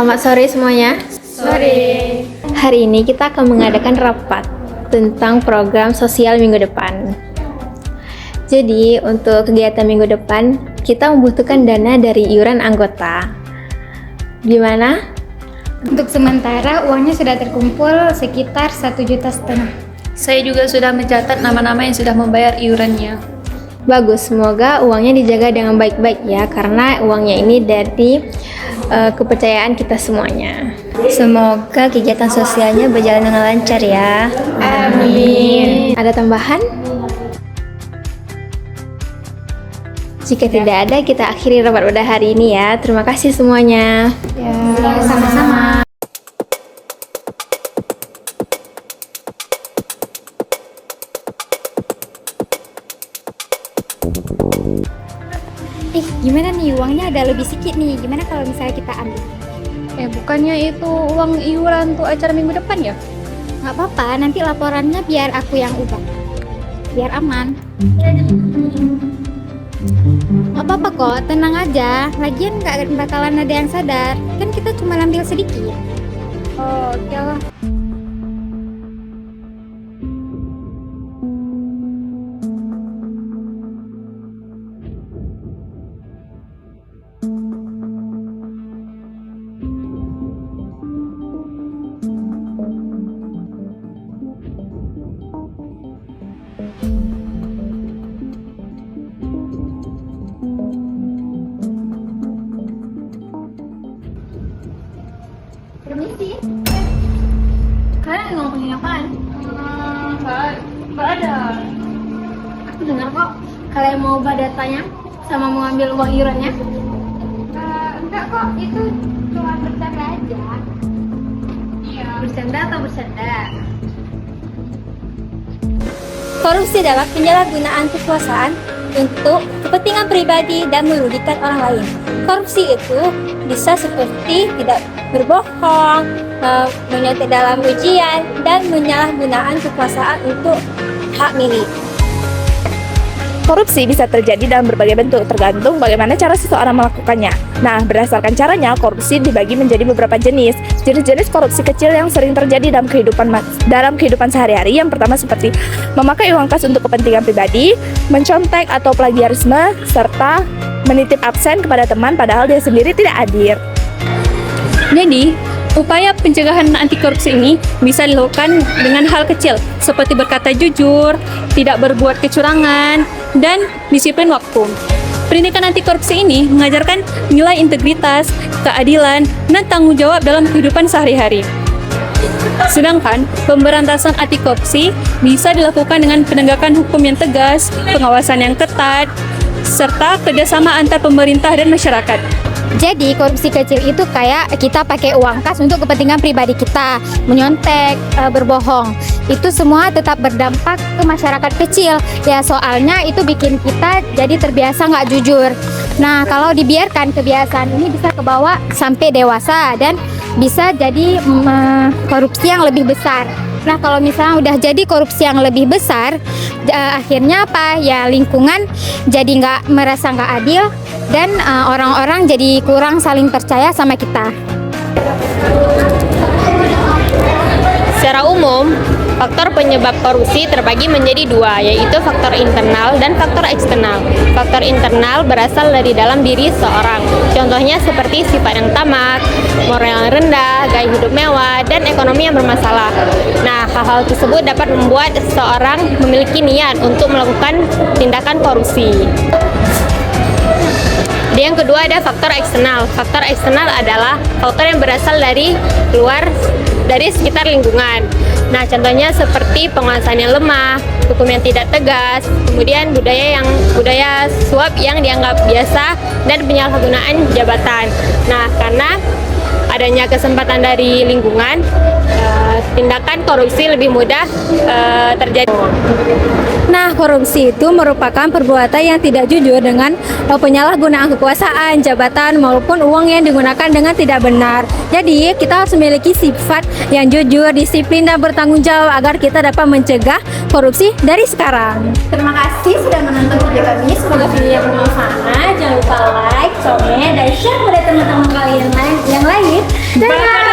Selamat sore semuanya. Sore. Hari ini kita akan mengadakan rapat tentang program sosial minggu depan. Jadi, untuk kegiatan minggu depan, kita membutuhkan dana dari iuran anggota. Gimana? Untuk sementara uangnya sudah terkumpul sekitar 1,5 juta. Saya juga sudah mencatat nama-nama yang sudah membayar iurannya. Bagus, semoga uangnya dijaga dengan baik-baik ya, karena uangnya ini dari kepercayaan kita semuanya. Semoga kegiatan sosialnya berjalan dengan lancar ya. Amin. Ada tambahan? Jika tidak ada, kita akhiri rapat pada hari ini ya. Terima kasih semuanya. Ya, sama-sama. Gimana nih uangnya ada lebih sedikit nih? Gimana kalau misalnya kita ambil? Bukannya itu uang iuran untuk acara minggu depan ya? Nggak apa-apa, nanti laporannya biar aku yang ubah. Biar aman. Nggak apa-apa kok, tenang aja. Lagian nggak bakalan ada yang sadar. Kan kita cuma ambil sedikit. Oh, oke lah. Permisi. Kalian ngomongin apaan? Nggak ada. Aku dengar kok kalian mau ubah datanya sama mau ambil uang iurannya. Enggak kok, itu cuma bercanda aja. Iya. Bercanda atau bercanda? Korupsi adalah penyalahgunaan kekuasaan untuk kepentingan pribadi dan merugikan orang lain. Korupsi itu bisa seperti tidak berbohong, menyontek dalam ujian, dan menyalahgunaan kekuasaan untuk hak milik. Korupsi bisa terjadi dalam berbagai bentuk, tergantung bagaimana cara seseorang melakukannya. Nah, berdasarkan caranya, korupsi dibagi menjadi beberapa jenis. Jenis-jenis korupsi kecil yang sering terjadi dalam kehidupan sehari-hari. Yang pertama seperti memakai uang kas untuk kepentingan pribadi, mencontek atau plagiarisme, serta menitip absen kepada teman padahal dia sendiri tidak hadir. Jadi, upaya pencegahan anti korupsi ini bisa dilakukan dengan hal kecil seperti berkata jujur, tidak berbuat kecurangan, dan disiplin waktu. Pendidikan anti korupsi ini mengajarkan nilai integritas, keadilan, dan tanggung jawab dalam kehidupan sehari-hari. Sedangkan pemberantasan anti korupsi bisa dilakukan dengan penegakan hukum yang tegas, pengawasan yang ketat, serta kerjasama antar pemerintah dan masyarakat. Jadi korupsi kecil itu kayak kita pakai uang kas untuk kepentingan pribadi kita, menyontek, berbohong. Itu semua tetap berdampak ke masyarakat kecil. Ya soalnya itu bikin kita jadi terbiasa nggak jujur. Nah kalau dibiarkan kebiasaan ini bisa kebawa sampai dewasa dan bisa jadi korupsi yang lebih besar. Nah kalau misalnya udah jadi korupsi yang lebih besar, akhirnya apa? Ya lingkungan jadi merasa nggak adil dan orang-orang jadi kurang saling percaya sama kita. Secara umum, faktor penyebab korupsi terbagi menjadi dua, yaitu faktor internal dan faktor eksternal. Faktor internal berasal dari dalam diri seorang. Contohnya seperti sifat yang tamak, moral yang rendah, gaya hidup mewah, dan ekonomi yang bermasalah. Nah, hal-hal tersebut dapat membuat seseorang memiliki niat untuk melakukan tindakan korupsi. Yang kedua ada faktor eksternal. Faktor eksternal adalah faktor yang berasal dari sekitar lingkungan. Nah, contohnya seperti penguasaan yang lemah, hukum yang tidak tegas, kemudian budaya suap yang dianggap biasa, dan penyalahgunaan jabatan. Nah, karena adanya kesempatan dari lingkungan, tindakan korupsi lebih mudah terjadi. Nah, korupsi itu merupakan perbuatan yang tidak jujur dengan penyalahgunaan kekuasaan, jabatan, maupun uang yang digunakan dengan tidak benar. Jadi, kita harus memiliki sifat yang jujur, disiplin, dan bertanggung jawab agar kita dapat mencegah korupsi dari sekarang. Terima kasih sudah menonton video kami. Semoga videonya bermanfaat. Jangan lupa like, komen, dan share pada teman-teman kalian yang lain Bye.